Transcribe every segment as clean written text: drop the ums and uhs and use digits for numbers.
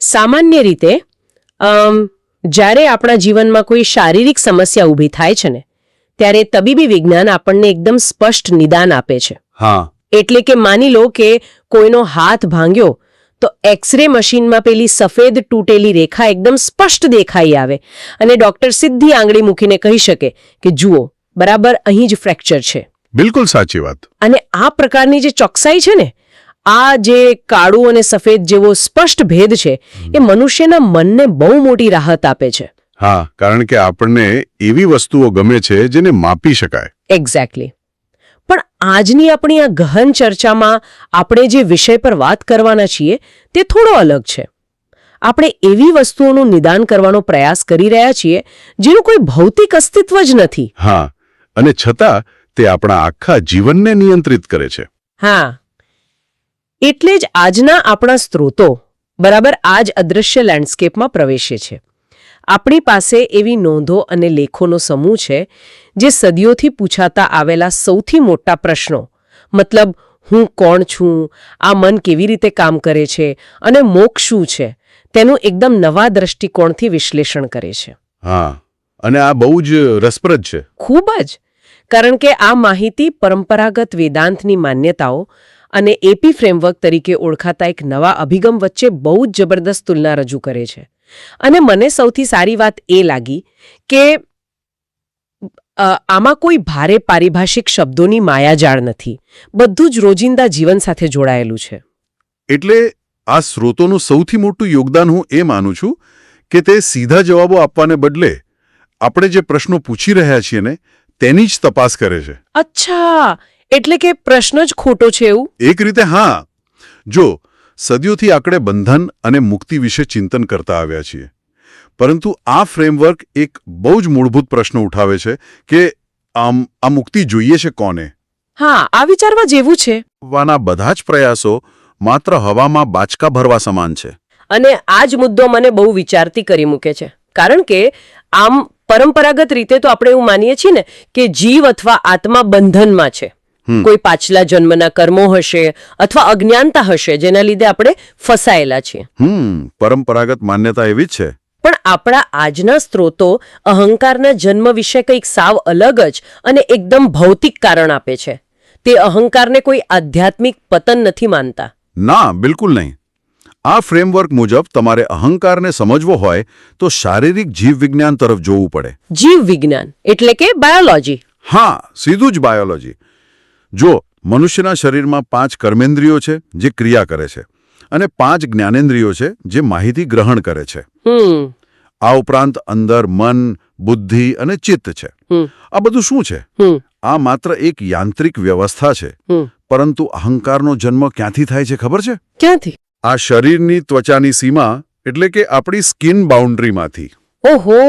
સામાન્ય રીતે જ્યારે આપણા જીવનમાં કોઈ શારીરિક સમસ્યા ઊભી થાય છે ને ત્યારે તબીબી વિજ્ઞાન આપણને એકદમ સ્પષ્ટ નિદાન આપે છે. હા, એટલે કે માની લો કે કોઈનો હાથ ભાંગ્યો તો એક્સરે મશીનમાં પેલી સફેદ તૂટેલી રેખા એકદમ સ્પષ્ટ દેખાઈ આવે અને ડોક્ટર સીધી આંગળી મૂકીને કહી શકે કે જુઓ બરાબર અહીં જ ફ્રેક્ચર છે. બિલકુલ સાચી વાત. અને આ પ્રકારની જે ચોકસાઈ છે ને, આ જે કાળું અને સફેદ જેવો સ્પષ્ટ ભેદ છે એ મનુષ્યના મનને બહુ મોટી રાહત આપે છે. હા, કારણ કે આપણને એવી વસ્તુઓ ગમે છે જેને માપી શકાય. એક્ઝેક્ટલી. પણ આજની આપણી આ ગહન ચર્ચામાં આપણે જે વિષય પર વાત કરવાના છીએ તે થોડો અલગ છે. આપણે એવી વસ્તુઓનું નિદાન કરવાનો પ્રયાસ કરી રહ્યા છીએ જેનું કોઈ ભૌતિક અસ્તિત્વ જ નથી. હા, અને છતાં તે આપણા આખા જીવનને નિયંત્રિત કરે છે. હા, એટલે જ આજના આપણા સ્ત્રોતો બરાબર આ જ અદૃશ્ય લેન્ડસ્કેપમાં પ્રવેશે છે. આપણી પાસે એવી નોંધો અને લેખોનો સમૂહ છે જે સદીઓથી પૂછાતા આવેલા સૌથી મોટા પ્રશ્નો, મતલબ હું કોણ છું, આ મન કેવી રીતે કામ કરે છે અને મોક્ષ શું છે, તેનું એકદમ નવા દ્રષ્ટિકોણથી વિશ્લેષણ કરે છે. હા, અને આ બહુ જ રસપ્રદ છે. ખૂબ જ. કારણ કે આ માહિતી પરંપરાગત વેદાંતની માન્યતાઓ અને એપી ફ્રેમવર્ક તરીકે ઓળખાતા એક નવા અભિગમ વચ્ચે બહુ જ જબરદસ્ત તુલના રજૂ કરે છે. અને મને સૌથી સારી વાત એ લાગી કે આમાં કોઈ ભારે પારિભાષિક શબ્દોની માયાજાળ નથી. બધું જ રોજિંદા જીવન સાથે જોડાયેલું છે. એટલે આ સ્ત્રોતોનું સૌથી મોટું યોગદાન હું એ માનું છું કે તે સીધા જવાબો આપવાને બદલે આપણે જે પ્રશ્નો પૂછી રહ્યા છીએ ને તેની જ તપાસ કરે છે. અચ્છા, એટલે કે પ્રશ્ન જ ખોટો છે એવું? એક રીતે હા. જો સદીઓથી આપણે બંધન અને મુક્તિ વિશે ચિંતન કરતા આવ્યા છીએ, પરંતુ આ ફ્રેમવર્ક એક બહુ જ મૂળભૂત પ્રશ્ન ઉઠાવે છે કે આ મુક્તિ જોઈએ છે કોને? હા, આ વિચારવા જેવું છે. વાના બધા જ પ્રયાસો માત્ર હવામાં બાચકા ભરવા સમાન છે. અને આ જ મુદ્દો મને બહુ વિચારતી કરી મૂકે છે. કારણ કે આમ પરંપરાગત રીતે તો આપણે એવું માનીએ છીએ ને કે જીવ અથવા આત્મા બંધનમાં છે. કોઈ પાછલા જન્મના કર્મો હશે અથવા અજ્ઞાનતા હશે જેના લીધે આપણે ફસાયેલા છીએ. પરંપરાગત માન્યતા એવી જ છે. પણ આપણા આજના સ્ત્રોતો અહંકારના જન્મ વિશે કંઈક સાવ અલગ જ અને એકદમ ભૌતિક કારણ આપે છે. તે અહંકારને કોઈ આધ્યાત્મિક પતન નથી માનતા. ના, બિલકુલ નહીં. આ ફ્રેમવર્ક મુજબ તમારે અહંકારને સમજવો હોય તો શારીરિક જીવ વિજ્ઞાન તરફ જોવું પડે. જીવ વિજ્ઞાન એટલે કે બાયોલોજી? હા, સીધું જ બાયોલોજી. જો મનુષ્યના શરીરમાં 5 કર્મેન્દ્રિયો છે જે ક્રિયા કરે છે અને 5 જ્ઞાનેન્દ્રિયો છે જે માહિતી ગ્રહણ કરે છે. આ ઉપરાંત અંદર મન, બુદ્ધિ અને ચિત્ત છે. આ બધું શું છે? આ માત્ર એક યાંત્રિક વ્યવસ્થા છે. પરંતુ અહંકારનો જન્મ ક્યાંથી થાય છે ખબર છે? ક્યાંથી? આ શરીરની ત્વચાની સીમા એટલે કે આપણી સ્કિન બાઉન્ડ્રીમાંથી. ઓહો,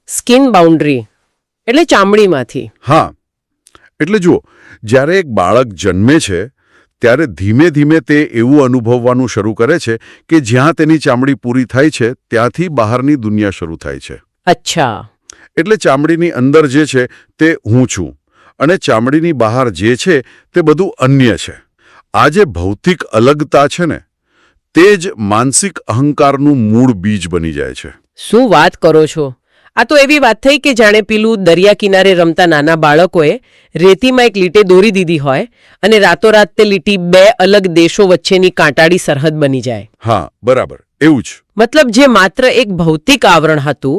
સ્કિન બાઉન્ડ્રી એટલે ચામડીમાંથી. હા, એટલે જુઓ, જ્યારે એક બાળક જન્મે છે ત્યારે ધીમે ધીમે તે એવું અનુભવવાનું શરૂ કરે છે કે જ્યાં તેની ચામડી પૂરી થાય છે ત્યાંથી બહારની દુનિયા શરૂ થાય છે. અચ્છા. એટલે ચામડીની અંદર જે છે તે હું છું અને ચામડીની બહાર જે છે તે બધું અન્ય છે. આ જે ભૌતિક અલગતા છે ને તે જ માનસિક અહંકારનું મૂળ બીજ બની જાય છે. શું વાત કરો છો? આ તો એવી વાત થઈ કે જાણે પેલું દરિયા કિનારે રમતા નાના બાળકોએ રેતીમાં એક લીટે દોરી દીધી હોય અને રાતોરાત તે લીટી 2 અલગ દેશો વચ્ચેની કાંટાળી સરહદ બની જાય. હા, બરાબર એવું જ. મતલબ જે માત્ર એક ભૌતિક આવરણ હતું,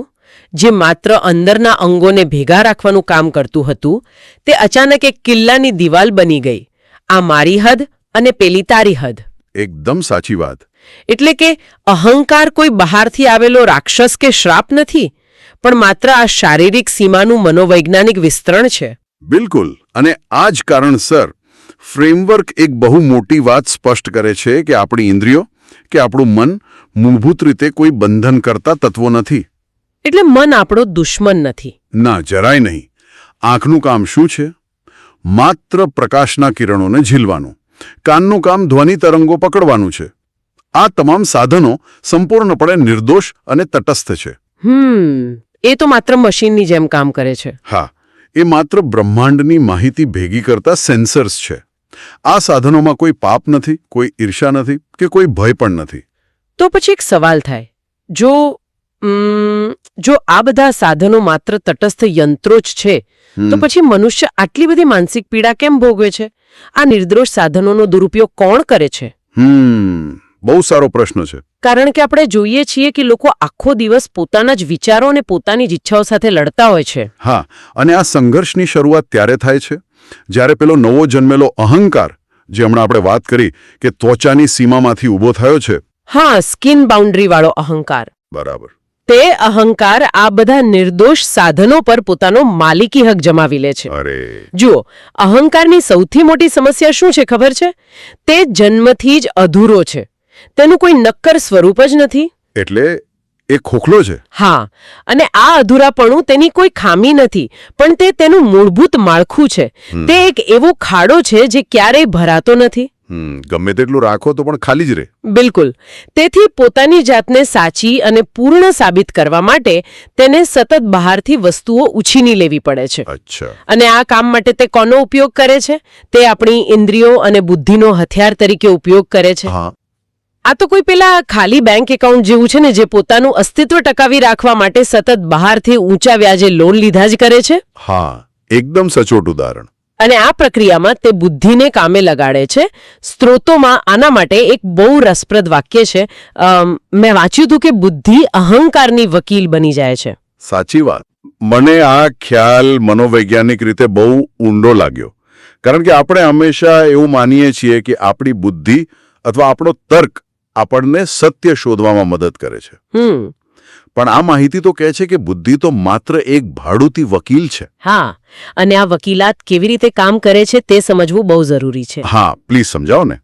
જે માત્ર અંદરના અંગોને ભેગા રાખવાનું કામ કરતું હતું, તે અચાનક એક કિલ્લાની દિવાલ બની ગઈ. આ મારી હદ અને પેલી તારી હદ. એકદમ સાચી વાત. એટલે કે અહંકાર કોઈ બહારથી આવેલો રાક્ષસ કે શ્રાપ નથી, પણ માત્ર આ શારીરિક સીમાનું મનોવૈજ્ઞાનિક વિસ્તરણ છે. બિલકુલ. અને આ જ કારણસર ફ્રેમવર્ક એક બહુ મોટી વાત સ્પષ્ટ કરે છે કે આપણી ઇન્દ્રિયો કે આપણું મન મૂળભૂત રીતે કોઈ બંધન કરતા તત્વો નથી. એટલે મન આપણો દુશ્મન નથી? ના, જરાય નહીં. આંખનું કામ શું છે? માત્ર પ્રકાશના કિરણોને ઝીલવાનું. કાનનું કામ ધ્વનિ તરંગો પકડવાનું છે. આ તમામ સાધનો સંપૂર્ણપણે નિર્દોષ અને તટસ્થ છે. એ તો માત્ર મશીનની જેમ કામ કરે છે. હા, એ માત્ર બ્રહ્માંડની માહિતી ભેગી કરતા સેન્સર્સ છે. આ સાધનોમાં કોઈ પાપ નથી, કોઈ ઈર્ષા નથી કે કોઈ ભય પણ નથી. તો પછી એક સવાલ થાય, જો આ બધા સાધનો માત્ર તટસ્થ યંત્રો જ છે તો પછી મનુષ્ય આટલી બધી માનસિક પીડા કેમ ભોગવે છે? આ નિર્દોષ સાધનોનો દુરુપયોગ કોણ કરે છે? બહુ સારો પ્રશ્ન છે. કારણ કે આપણે જોઈએ છીએ કે લોકો આખો દિવસ પોતાના જ વિચારો અને પોતાની જ ઈચ્છાઓ સાથે લડતા હોય છે. હા, અને આ સંઘર્ષની શરૂઆત ત્યારે થાય છે જ્યારે પેલો નવો જન્મેલો અહંકાર, જે હમણાં આપણે વાત કરી કે ત્વચાની સીમામાંથી ઊભો થયો છે. હા, સ્કિન બાઉન્ડ્રી વાળો અહંકાર. બરાબર. તે અહંકાર આ બધા નિર્દોષ સાધનો પર પોતાનો માલિકી હક જમાવી લે છે. અરે જુઓ, અહંકારની સૌથી મોટી સમસ્યા શું છે ખબર છે? તે જન્મથી જ અધૂરો છે. તેનું કોઈ નક્કર સ્વરૂપ જ નથી. એટલે એ ખોખલો છે. હા, અને આ અધૂરાપણું તેની કોઈ ખામી નથી, પણ તે તેનું મૂળભૂત માળખું છે. તે એક એવો ખાડો છે જે ક્યારેય ભરાતો નથી. ગમે તેટલું રાખો તો પણ ખાલી જ રહે. બિલકુલ. તેથી પોતાની જાતને સાચી અને પૂર્ણ સાબિત કરવા માટે તેને સતત બહારથી વસ્તુઓ ઉછીની લેવી પડે છે. અચ્છા. અને આ કામ માટે તે કોનો ઉપયોગ કરે છે? તે આપણી ઇન્દ્રિયો અને બુદ્ધિનો હથિયાર તરીકે ઉપયોગ કરે છે. હા. આ તો કોઈ પેલા ખાલી બેંક એકાઉન્ટ જેવું છે ને, જે પોતાનું અસ્તિત્વ ટકાવી રાખવા માટે સતત બહારથી ઊંચા વ્યાજે લોન લીધા જ કરે છે. હા, એકદમ સચોટ ઉદાહરણ. અને આ પ્રક્રિયામાં તે બુદ્ધિને કામે લગાડે છે. સ્ત્રોતોમાં આના માટે એક બહુ રસપ્રદ વાક્ય છે. મેં વાંચ્યું હતું કે બુદ્ધિ અહંકારની વકીલ બની જાય છે. સાચી વાત. મને આ ખ્યાલ મનોવૈજ્ઞાનિક રીતે બહુ ઊંડો લાગ્યો, કારણ કે આપણે હંમેશા એવું માનીએ છીએ કે આપણી બુદ્ધિ અથવા આપણો તર્ક આપણને સત્ય શોધવામાં મદદ કરે છે. પણ આ માહિતી તો કહે છે કે બુદ્ધિ તો માત્ર એક ભાડુતી વકીલ છે. હા, અને આ વકીલાત કેવી રીતે કામ કરે છે તે સમજવું બહુ જરૂરી છે. હા, પ્લીઝ સમજાવો ને.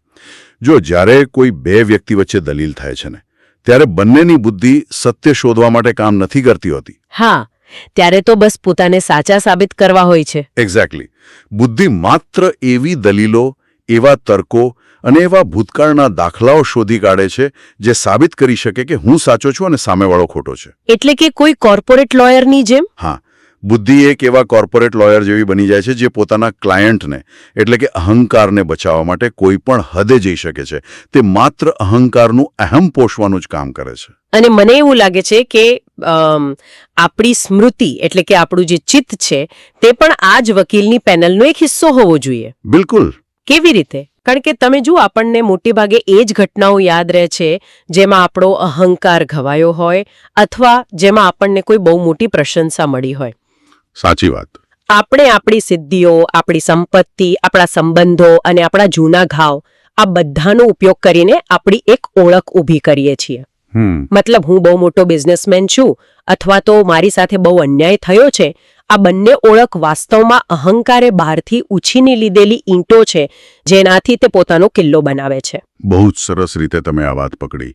જો જ્યારે કોઈ બે વ્યક્તિ વચ્ચે દલીલ થાય છે ને, ત્યારે બંનેની બુદ્ધિ સત્ય શોધવા માટે કામ નથી કરતી હોતી. હા, ત્યારે તો બસ પોતાને સાચા સાબિત કરવા હોય છે. એક્ઝેક્ટલી. બુદ્ધિ માત્ર એવી દલીલો, એવા તર્કો અને એવા ભૂતકાળના દાખલાઓ શોધી કાઢે છે જે સાબિત કરી શકે કે હું સાચો છું અને સામેવાળો ખોટો છે. એટલે કે કોઈ કોર્પોરેટ લોયરની જેમ? હા, બુદ્ધિ એક એવા કોર્પોરેટ લોયર જેવી બની જાય છે જે પોતાના ક્લાયન્ટને, એટલે કે અહંકારને બચાવવા માટે કોઈ પણ હદે જઈ શકે છે. તે માત્ર અહંકારનું અહમ પોષવાનું જ કામ કરે છે. અને મને એવું લાગે છે કે આપણી સ્મૃતિ, એટલે કે આપણું જે ચિત્ત છે, તે પણ આ જ વકીલની પેનલનો એક હિસ્સો હોવો જોઈએ. બિલકુલ. કેવી રીતે? કારણ કે તમે જુઓ, આપણને મોટેભાગે એ જ ઘટનાઓ યાદ રહે છે જેમાં આપણો અહંકાર ઘવાયો હોય અથવા જેમાં આપણને કોઈ બહુ મોટી પ્રશંસા મળી હોય. સાચી વાત. આપણે આપણી સિદ્ધિઓ, આપણી સંપત્તિ, આપણા સંબંધો અને આપણા જૂના ઘાવ, આ બધાનો ઉપયોગ કરીને આપણી એક ઓળખ ઊભી કરીએ છીએ. મતલબ, હું બહુ મોટો બિઝનેસમેન છું અથવા તો મારી સાથે બહુ અન્યાય થયો છે. આ બંને ઓળખ વાસ્તવમાં અહંકારે બહારથી ઉછીની લીધેલી ઈંટો છે, જેનાથી તે પોતાનો કિલ્લો બનાવે છે. બહુ જ સરસ રીતે તમે આ વાત પકડી.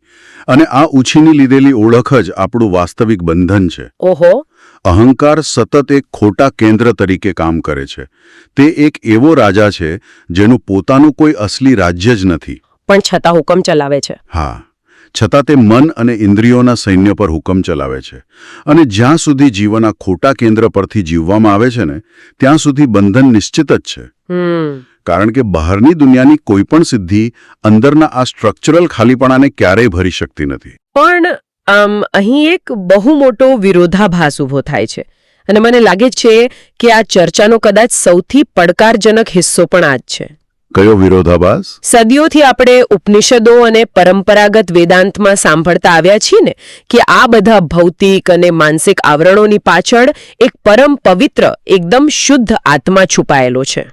અને આ ઉછીની લીધેલી ઓળખ જ આપણું વાસ્તવિક બંધન છે. ઓહો. અહંકાર સતત એક ખોટા કેન્દ્ર તરીકે કામ કરે છે. તે એક એવો રાજા છે જેનું પોતાનું કોઈ અસલી રાજ્ય જ નથી, પણ છતાં હુકમ ચલાવે છે. હા, છતાં તે મન અને ઇન્દ્રિયોના સૈન્ય પર હુકમ ચલાવે છે. અને જ્યાં સુધી જીવન આ ખોટા કેન્દ્ર પરથી જીવવામાં આવે છે ને, ત્યાં સુધી બંધન નિશ્ચિત જ છે. કારણ કે બહારની દુનિયાની કોઈ પણ સિદ્ધિ અંદરના આ સ્ટ્રક્ચરલ ખાલીપણાને ક્યારેય ભરી શકતી નથી. પણ અહીં એક બહુ મોટો વિરોધાભાસ ઊભો થાય છે, અને મને લાગે છે કે આ ચર્ચાનો કદાચ સૌથી પડકારજનક હિસ્સો પણ આ જ છે. કયો વિરોધાભાસ? સદીઓથી આપણે ઉપનિષદો અને પરંપરાગત વેદાંતમાં સાંભળતા આવ્યા છીએ ને કે આ બધા ભૌતિક અને માનસિક આવરણોની પાછળ એક પરમ પવિત્ર, એકદમ શુદ્ધ આત્મા છુપાયેલો છે.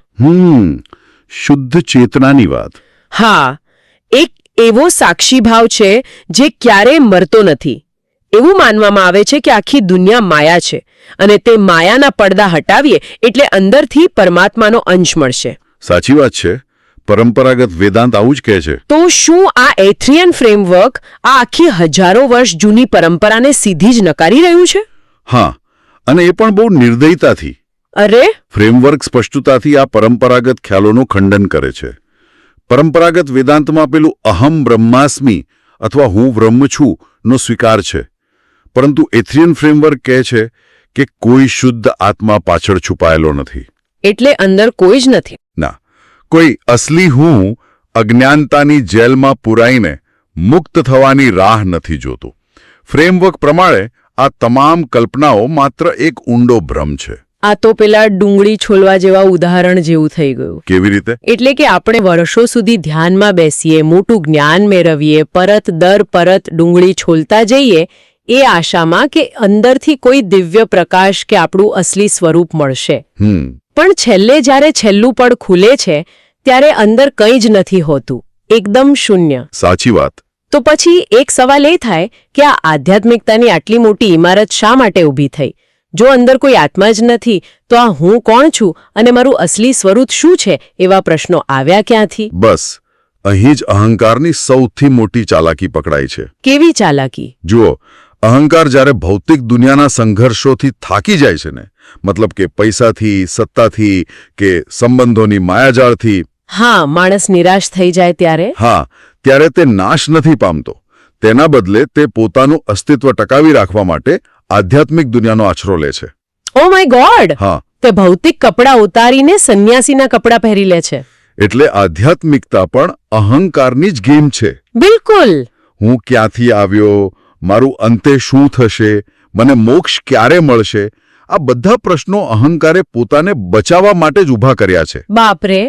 શુદ્ધ ચેતનાની વાત. હા, એક એવો સાક્ષી ભાવ છે જે ક્યારેય મરતો નથી. એવું માનવામાં આવે છે કે આખી દુનિયા માયા છે, અને તે માયાના પડદા હટાવીએ એટલે અંદરથી પરમાત્માનો અંશ મળશે. સાચી વાત છે. પરંપરાગત વેદાંત આવું જ કહે છે. તો શું આ એથ્રિયન ફ્રેમવર્ક આ આખી હજારો વર્ષ જૂની પરંપરાને સીધી જ નકારી રહ્યું છે? હા, અને એ પણ બહુ નિર્દયતાથી. અરે, ફ્રેમવર્ક સ્પષ્ટતાથી આ પરંપરાગત ખ્યાલોનું ખંડન કરે છે. પરંપરાગત વેદાંતમાં પેલું અહમ બ્રહ્માસ્મિ અથવા હું બ્રહ્મ છું નો સ્વીકાર છે, પરંતુ એથ્રિયન ફ્રેમવર્ક કહે છે કે કોઈ શુદ્ધ આત્મા પાછળ છુપાયેલો નથી. એટલે અંદર કોઈ જ નથી? ના, કોઈ અસલી હું અજ્ઞાનતાની જેલમાં પુરાઈને મુક્ત થવાની રાહ નથી જોતું. ફ્રેમવર્ક પ્રમાણે આ તમામ કલ્પનાઓ માત્ર એક ઊંડો ભ્રમ છે. આ તો પેલા ડુંગળી છોલવા જેવા ઉદાહરણ જેવું થઈ ગયું. કેવી રીતે? એટલે કે આપણે વર્ષો સુધી ધ્યાનમાં બેસીએ, મોટું જ્ઞાન મેળવીએ, પરત ડુંગળી છોલતા જઈએ એ આશામાં કે અંદરથી કોઈ દિવ્ય પ્રકાશ કે આપણું અસલી સ્વરૂપ મળશે. પણ છેલ્લે જ્યારે છેલ્લું પડ ખુલે છે ત્યારે અંદર કંઈ જ નથી હોતું, એકદમ શૂન્ય. સાચી વાત. તો પછી એક સવાલ એ થાય કે આ આધ્યાત્મિકતાની આટલી મોટી ઇમારત શા માટે ઊભી થઈ? જો અંદર કોઈ આત્મા જ નથી તો આ હું કોણ છું અને મારું અસલી સ્વરૂપ શું છે એવા પ્રશ્નો આવ્યા ક્યાંથી? બસ અહીં જ અહંકારની સૌથી મોટી ચાલાકી પકડાય છે. કેવી ચાલાકી? જુઓ, અહંકાર જ્યારે ભૌતિક દુનિયાના સંઘર્ષોથી થાકી જાય છે ને, મતલબ કે પૈસાથી, સત્તાથી કે સંબંધોની માયાજાળથી, હા, માણસ નિરાશ થઈ જાય ત્યારે? હા, ત્યારે તે નાશ નથી પામતો. તેના બદલે તે પોતાનું અસ્તિત્વ ટકાવી રાખવા માટે આધ્યાત્મિક દુનિયાનો આશરો લે છે. Oh my God! હા, તે ભૌતિક કપડાં ઉતારીને સંન્યાસીના કપડાં પહેરી લે છે. એટલે આધ્યાત્મિકતા પણ અહંકારની જ ગેમ છે. બિલકુલ. હું ક્યાંથી આવ્યો, મારું અંતે શું થશે, મને મોક્ષ ક્યારે મળશે, આ બધા પ્રશ્નો અહંકારે પોતાને બચાવવા માટે જ ઊભા કર્યા છે. બાપરે!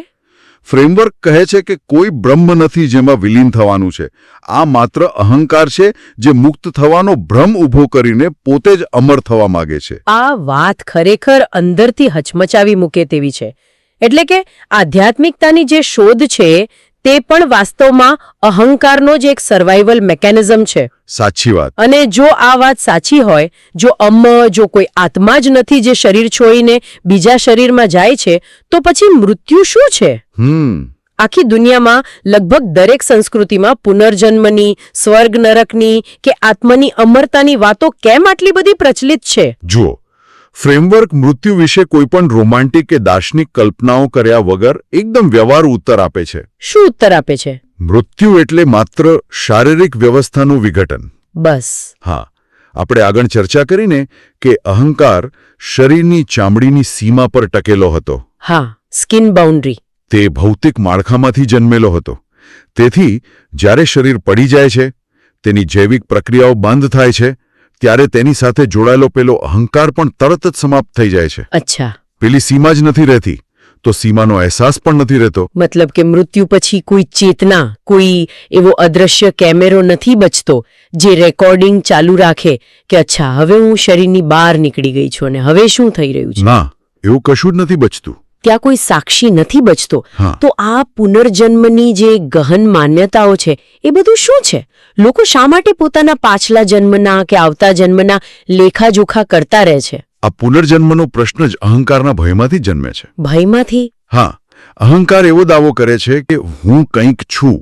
ફ્રેમવર્ક કહે છે કે કોઈ બ્રહ્મ નથી જેમાં વિલીન થવાનું છે. આ માત્ર અહંકાર છે જે મુક્ત થવાનો ભ્રમ ઊભો કરીને પોતે જ અમર થવા માંગે છે. આ વાત ખરેખર અંદરથી હચમચાવી મૂકે તેવી છે. એટલે કે આધ્યાત્મિકતાની જે શોધ છે તે પણ વાસ્તવમાં અહંકારનો જ એક સર્વાઇવલ મેકેનિઝમ છે. સાચી વાત. અને જો આ વાત સાચી હોય, જો કોઈ આત્મા જ નથી જે શરીર છોડીને બીજા શરીરમાં જાય છે, તો પછી મૃત્યુ શું છે? આખી દુનિયામાં લગભગ દરેક સંસ્કૃતિમાં પુનર્જન્મની, સ્વર્ગ નરકની કે આત્માની અમરતાની વાતો કેમ આટલી બધી પ્રચલિત છે? જુઓ, ફ્રેમવર્ક મૃત્યુ વિશે કોઈપણ રોમાન્ટિક કે દાર્શનિક કલ્પનાઓ કર્યા વગર એકદમ વ્યવહારુ ઉત્તર આપે છે. શું ઉત્તર આપે છે? મૃત્યુ એટલે માત્ર શારીરિક વ્યવસ્થાનું વિઘટન. બસ. હા, આપણે આગળ ચર્ચા કરીને કે અહંકાર શરીરની ચામડીની સીમા પર ટકેલો હતો. હા, સ્કિન બાઉન્ડ્રી. તે ભૌતિક માળખામાંથી જન્મેલો હતો. તેથી જ્યારે શરીર પડી જાય છે, તેની જૈવિક પ્રક્રિયાઓ બંધ થાય છે, ત્યારે તેની સાથે જોડાયેલો પેલો અહંકાર પણ તરત જ સમાપ્ત થઈ જાય છે. અચ્છા. પેલી સીમા જ નથી રહેતી, તો સીમાનો અહેસાસ પણ નથી રહેતો. મતલબ કે મૃત્યુ પછી કોઈ ચેતના, કોઈ એવો અદ્રશ્ય કેમેરો નથી બચતો જે રેકોર્ડિંગ ચાલુ રાખે કે અચ્છા, હવે હું શરીરની બહાર નીકળી ગઈ છું અને હવે શું થઈ રહ્યું છે? ના, એવું કશું જ નથી બચતું. ત્યાં કોઈ સાક્ષી નથી બચતો. હા. તો આ પુનર્જન્મની જે ગહન માન્યતાઓ છે એ બધું શું છે? લોકો શા માટે પોતાના પાછલા જન્મના કે આવતા જન્મના લેખાજોખા કરતા રહે છે? આ પુનર્જન્મનો પ્રશ્ન જ અહંકારના ભયમાંથી જન્મે છે. ભયમાંથી? હા, અહંકાર એવો દાવો કરે છે કે હું કંઈક છું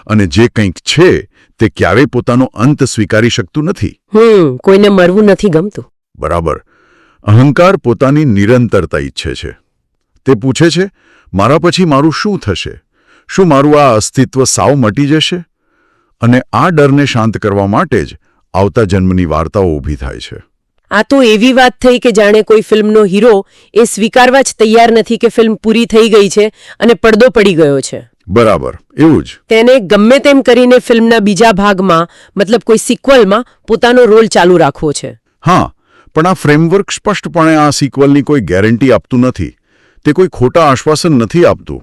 અને જે કંઈક છે તે ક્યારેય પોતાનો અંત સ્વીકારી શકતું નથી. કોઈને મરવું નથી ગમતું. બરાબર. અહંકાર પોતાની નિરંતરતા ઈચ્છે છે. તે પૂછે છે, મારા પછી મારું શું થશે? શું મારું આ અસ્તિત્વ સાવ મટી જશે? અને આ ડરને શાંત કરવા માટે જ આવતા જન્મની વાર્તાઓ ઊભી થાય છે. આ તો એવી વાત થઈ કે જાણે કોઈ ફિલ્મનો હીરો એ સ્વીકારવા જ તૈયાર નથી કે ફિલ્મ પૂરી થઈ ગઈ છે અને પડદો પડી ગયો છે. બરાબર, એવું જ. તેને ગમે તેમ કરીને ફિલ્મના બીજા ભાગમાં, મતલબ કોઈ સિક્વલમાં પોતાનો રોલ ચાલુ રાખવો છે. હા, પણ આ ફ્રેમવર્ક સ્પષ્ટપણે આ સિક્વલની કોઈ ગેરંટી આપતું નથી. તે કોઈ ખોટા આશ્વાસન નથી આપતું.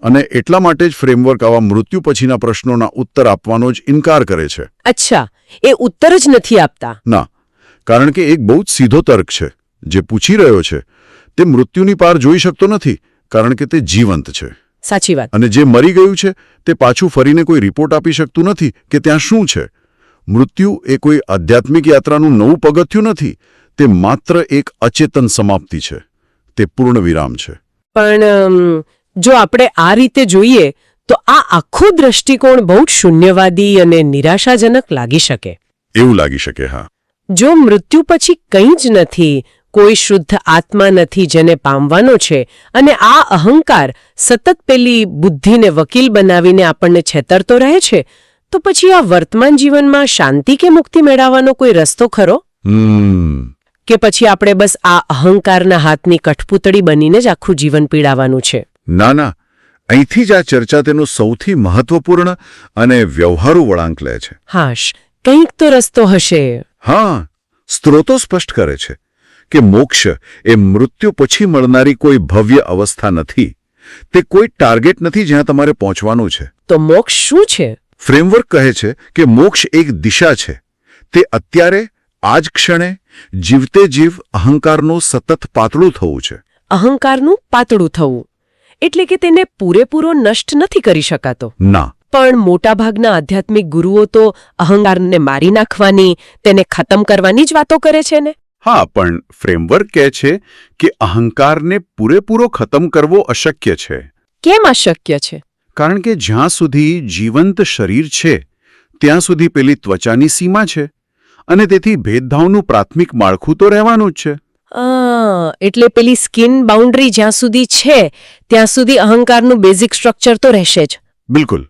અને એટલા માટે જ ફ્રેમવર્ક આવા મૃત્યુ પછીના પ્રશ્નોના ઉત્તર આપવાનો જ ઇનકાર કરે છે. અચ્છા, એ ઉત્તર જ નથી આપતા? ના, કારણ કે એક બહુ જ સીધો તર્ક છે. જે પૂછી રહ્યો છે તે મૃત્યુની પાર જોઈ શકતો નથી, કારણ કે તે જીવંત છે. સાચી વાત. અને જે મરી ગયું છે તે પાછું ફરીને કોઈ રિપોર્ટ આપી શકતું નથી કે ત્યાં શું છે. મૃત્યુ એ કોઈ આધ્યાત્મિક યાત્રાનું નવું પગથિયું નથી. તે માત્ર એક અચેતન સમાપ્તિ છે. તે પૂર્ણ વિરામ છે. પણ જો આપણે આ રીતે જોઈએ તો આ આખો દ્રષ્ટિકોણ બહુ જ શૂન્યવાદી અને નિરાશાજનક લાગી શકે. એવું લાગી શકે. હા, જો મૃત્યુ પછી કંઈ જ નથી, કોઈ શુદ્ધ આત્મા નથી જેને પામવાનો છે, અને આ અહંકાર સતત પેલી બુદ્ધિને વકીલ બનાવીને આપણને છેતરતો રહે છે, તો પછી આ વર્તમાન જીવનમાં શાંતિ કે મુક્તિ મેળવવાનો કોઈ રસ્તો ખરો? કે પછી આપણે બસ આ અહંકારના હાથની કઠપૂતળી બનીને જ આખું જીવન પીડાવાનું છે? ના ના, અહીંથી જ આ ચર્ચા તેનું સૌથી મહત્વપૂર્ણ અને વ્યવહારુ વળાંક લે છે. હાશ, કંઈક તો રસ્તો હશે. હા, સ્ત્રોતો સ્પષ્ટ કરે છે કે મોક્ષ એ મૃત્યુ પછી મળનારી કોઈ ભવ્ય અવસ્થા નથી. તે કોઈ ટાર્ગેટ નથી જ્યાં તમારે પહોંચવાનું છે. તો મોક્ષ શું છે? ફ્રેમવર્ક કહે છે કે મોક્ષ એક દિશા છે. તે અત્યારે આ જ ક્ષણે જીવતે જીવ અહંકારનું સતત પાતળું થવું છે. અહંકારનું પાતળું થવું એટલે કે તેને પૂરેપૂરો નષ્ટ નથી કરી શકાતો. ના, પણ મોટાભાગના આધ્યાત્મિક ગુરુઓ તો અહંકારને મારી નાખવાની, તેને ખતમ કરવાની જ વાતો કરે છે ને. હા, પણ ફ્રેમવર્ક કહે છે કે અહંકારને પૂરેપૂરો ખતમ કરવો અશક્ય છે. કેમ અશક્ય છે? કારણ કે જ્યાં સુધી જીવંત શરીર છે ત્યાં સુધી પેલી ત્વચાની સીમા છે અને તેથી ભેદભાવનું પ્રાથમિક માળખું તો રહેવાનું જ છે. એટલે પેલી સ્કિન બાઉન્ડ્રી જ્યાં સુધી છે ત્યાં સુધી અહંકારનું બેઝિક સ્ટ્રક્ચર તો રહેશે જ. બિલકુલ,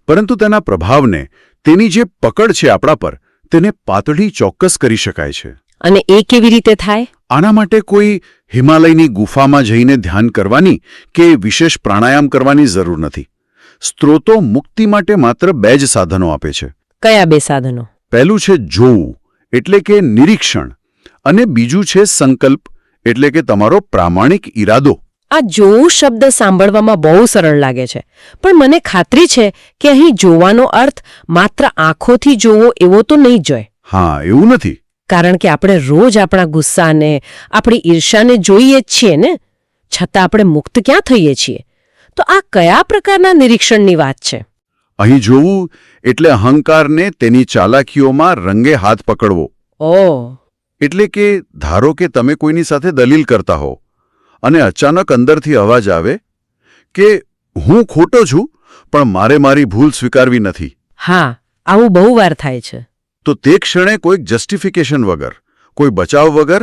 પરંતુ તેના પ્રભાવને, તેની જે પકડ છે આપણા પર, તેને પાતળી ચોક્કસ કરી શકાય છે. અને એ કેવી રીતે થાય? આના માટે કોઈ હિમાલયની ગુફામાં જઈને ધ્યાન કરવાની કે વિશેષ પ્રાણાયામ કરવાની જરૂર નથી. સ્ત્રોતો મુક્તિ માટે માત્ર 2 જ સાધનો આપે છે. કયા 2 સાધનો? પહેલું છે જોવું, એટલે કે નિરીક્ષણ, અને બીજું છે સંકલ્પ, એટલે કે તમારો પ્રામાણિક ઈરાદો. આ જોવું શબ્દ સાંભળવામાં બહુ સરળ લાગે છે, પણ મને ખાતરી છે કે અહીં જોવાનો અર્થ માત્ર આંખોથી જોવો એવો તો નહીં જ હોય. હા, એવું નથી. કારણ કે આપણે રોજ આપણા ગુસ્સાને, આપણી ઈર્ષાને જોઈએ જ છીએ ને, છતાં આપણે મુક્ત ક્યાં થઈએ છીએ? તો આ કયા પ્રકારના નિરીક્ષણની વાત છે? અહીં જોવું એટલે અહંકારને તેની ચાલાકીઓમાં રંગે હાથ પકડવો. ઓહ, એટલે કે ધારો કે તમે કોઈની સાથે દલીલ કરતા હો અને અચાનક અંદરથી અવાજ આવે કે હું ખોટો છું, પણ મારે મારી ભૂલ સ્વીકારવી નથી. હા, આવું બહુ વાર થાય છે. તો તે ક્ષણે કોઈક જસ્ટિફિકેશન વગર, કોઈ બચાવ વગર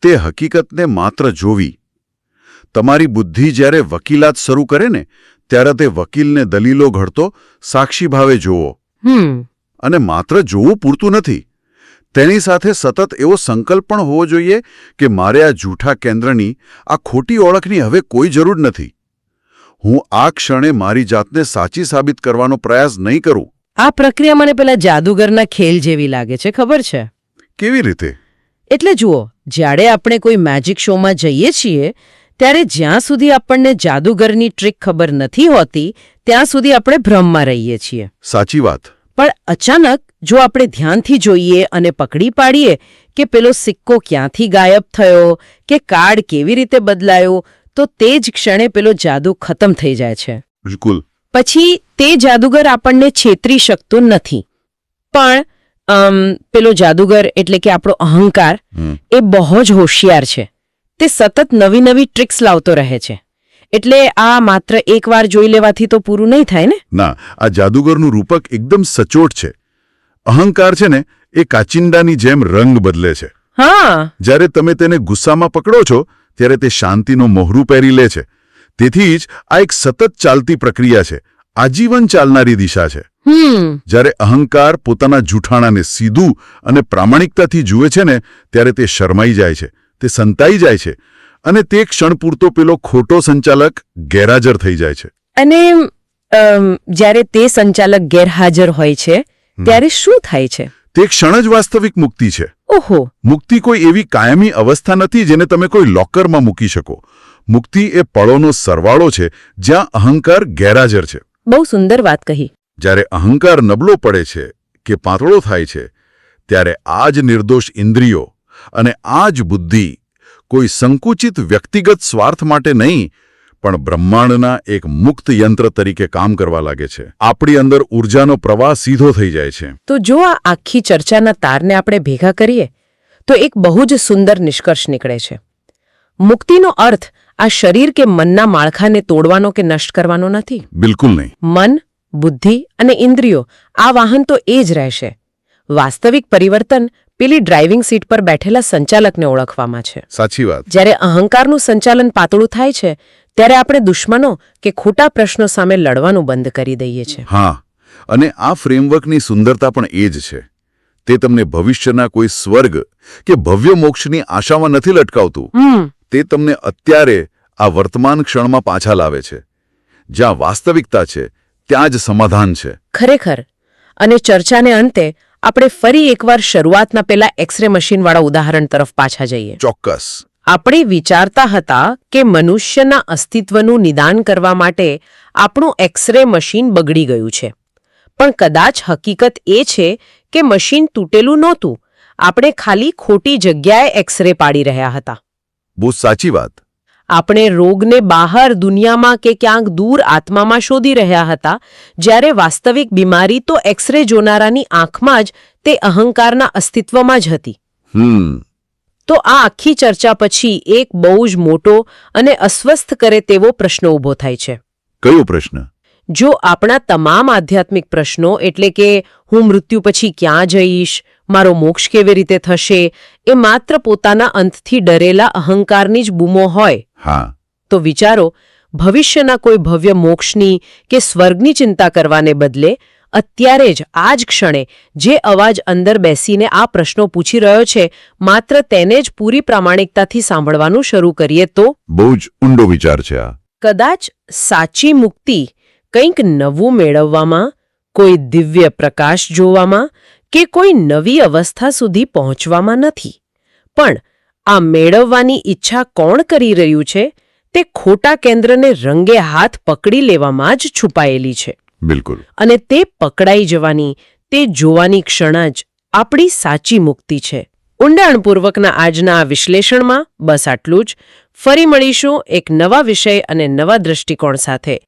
તે હકીકતને માત્ર જોવી. તમારી બુદ્ધિ જ્યારે વકીલાત શરૂ કરે ને, ત્યારે તે વકીલને દલીલો ઘડતો સાક્ષી ભાવે જોવો. અને માત્ર જોવું પૂરતું નથી, તેની સાથે સતત એવો સંકલ્પ પણ હોવો જોઈએ કે મારે આ જૂઠા કેન્દ્રની, આ ખોટી ઓળખની હવે કોઈ જરૂર નથી. હું આ ક્ષણે મારી જાતને સાચી સાબિત કરવાનો પ્રયાસ નહીં કરું. આ પ્રક્રિયા મને પેલા જાદુગરના ખેલ જેવી લાગે છે, ખબર છે? કેવી રીતે? એટલે જુઓ, જ્યારે આપણે કોઈ મેજિક શોમાં જઈએ છીએ ત્યારે જ્યાં સુધી આપણને જાદુગરની ટ્રીક ખબર નથી હોતી ત્યાં સુધી આપણે ભ્રમમાં રહીએ છીએ. સાચી વાત. પણ અચાનક જો આપણે ધ્યાનથી જોઈએ અને પકડી પાડીએ કે પેલો સિક્કો ક્યાંથી ગાયબ થયો કે કાર્ડ કેવી રીતે બદલાયો, તો તે જ ક્ષણે પેલો જાદુ ખતમ થઈ જાય છે. બિલકુલ. પછી તે જાદુગર આપણને છેતરી શકતો નથી. પણ પેલો જાદુગર એટલે કે આપણો અહંકાર એ બહુ જ હોશિયાર છે. તે સતત નવી નવી ટ્રિક્સ લાવતો રહે છે. એટલે આ માત્ર એકવાર જોઈ લેવાથી તો પૂરું નહીં થાય ને. ના, આ જાદુગરનું રૂપક એકદમ સચોટ છે. અહંકાર છે ને, એ કાચિંડાની જેમ રંગ બદલે છે. હા, જ્યારે તમે તેને ગુસ્સામાં પકડો છો ત્યારે તે શાંતિનું મોહરું પહેરી લે છે. તેથી જ આ એક સતત ચાલતી પ્રક્રિયા છે, આજીવન ચાલનારી દિશા છે. જ્યારે અહંકાર પોતાના જૂઠાણાને સીધું અને પ્રામાણિકતાથી જુએ છે ને, ત્યારે તે શરમાઈ જાય છે, તે સંતાઈ જાય છે, અને તે ક્ષણ પૂરતો પેલો ખોટો સંચાલક ગેરહાજર થઈ જાય છે. અને જ્યારે તે સંચાલક ગેરહાજર હોય છે ત્યારે શું થાય છે? તે ક્ષણ જ વાસ્તવિક મુક્તિ છે. ઓહો, મુક્તિ કોઈ એવી કાયમી અવસ્થા નથી જેને તમે કોઈ લોકરમાં મૂકી શકો. મુક્તિ એ પળોનો સરવાળો છે જ્યાં અહંકાર ગેરહાજર છે. બહુ સુંદર વાત કહી. જ્યારે અહંકાર નબળો પડે છે કે પાતળો થાય છે, ત્યારે આ જ નિર્દોષ ઇન્દ્રિયો અને આ જ બુદ્ધિ કોઈ સંકુચિત વ્યક્તિગત સ્વાર્થ માટે નહીં, પણ બ્રહ્માંડના એક મુક્ત યંત્ર તરીકે કામ કરવા લાગે છે. આપણી અંદર ઊર્જાનો પ્રવાહ સીધો થઈ જાય છે. તો જો આ આખી ચર્ચાના તારને આપણે ભેગા કરીએ તો એક બહુ જ સુંદર નિષ્કર્ષ નીકળે છે. મુક્તિનો અર્થ આ શરીર કે મનના માળખાને તોડવાનો કે નષ્ટ કરવાનો નથી. બિલકુલ નહીં. મન, બુદ્ધિ અને ઇન્દ્રિયો આ વાહન તો એ જ રહેશે. વાસ્તવિક પરિવર્તન પેલી ડ્રાઇવિંગ સીટ પર બેઠેલા સંચાલકને ઓળખવામાં છે. સાચી વાત. જ્યારે અહંકારનું સંચાલન પાતળું થાય છે ત્યારે આપણે દુશ્મનો કે ખોટા પ્રશ્નો સામે લડવાનું બંધ કરી દઈએ છીએ. હા, અને આ ફ્રેમવર્કની સુંદરતા પણ એ જ છે. તે તમને ભવિષ્યના કોઈ સ્વર્ગ કે ભવ્ય મોક્ષની આશામાં નથી લટકાવતું. તે તમને અત્યારે આ વર્તમાન ક્ષણમાં પાછા લાવે છે, જ્યાં વાસ્તવિકતા છે ત્યાં જ સમાધાન છે. ખરેખર. અને ચર્ચાને અંતે આપણે ફરી એકવાર શરૂઆતના પેલા એક્સરે મશીનવાળા ઉદાહરણ તરફ પાછા જઈએ. ચોક્કસ. આપણે વિચારતા હતા કે મનુષ્યના અસ્તિત્વનું નિદાન કરવા માટે આપણું એક્સરે મશીન બગડી ગયું છે. પણ કદાચ હકીકત એ છે કે મશીન તૂટેલું નહોતું. આપણે ખાલી ખોટી જગ્યાએ એક્સરે પાડી રહ્યા હતા. બહુ સાચી વાત. આપણે રોગને બહાર દુનિયામાં કે ક્યાંક દૂર આત્મામાં શોધી રહ્યા હતા, જ્યારે વાસ્તવિક બીમારી તો એક્સરે જોનારાની આંખમાં જ તે અહંકારના અસ્તિત્વમાં જ હતી. તો આ આખી ચર્ચા પછી એક બહુ જ મોટો અને અસ્વસ્થ કરે તેવો પ્રશ્ન ઊભો થાય છે. કયો પ્રશ્ન? જો આપણા તમામ આધ્યાત્મિક પ્રશ્નો એટલે કે હું મૃત્યુ પછી ક્યાં જઈશ, મારો મોક્ષ કેવી રીતે થશે, એ માત્ર પોતાના અંતથી ડરેલા અહંકારની જ બૂમો હોય, હા, તો વિચારો, ભવિષ્યના કોઈ ભવ્ય મોક્ષની કે સ્વર્ગની ચિંતા કરવાને બદલે અત્યારે જ આ જ ક્ષણે જે અવાજ અંદર બેસીને આ પ્રશ્નો પૂછી રહ્યો છે, માત્ર તેને જ પૂરી પ્રામાણિકતાથી સાંભળવાનું શરૂ કરીએ તો? બહુ જ ઊંડો વિચાર છે આ. કદાચ સાચી મુક્તિ કંઈક નવું મેળવવામાં, કોઈ દિવ્ય પ્રકાશ જોવામાં કે કોઈ નવી અવસ્થા સુધી પહોંચવામાં નથી, પણ આ મેળવવાની ઈચ્છા કોણ કરી રહ્યું છે તે ખોટા કેન્દ્રને રંગે હાથ પકડી લેવામાં જ છુપાયેલી છે. બિલકુલ. અને તે પકડાઈ જવાની, તે જોવાની ક્ષણ જ આપણી સાચી મુક્તિ છે. ઊંડાણપૂર્વકના આજના આ વિશ્લેષણમાં બસ આટલું જ. ફરી મળીશું એક નવા વિષય અને નવા દૃષ્ટિકોણ સાથે.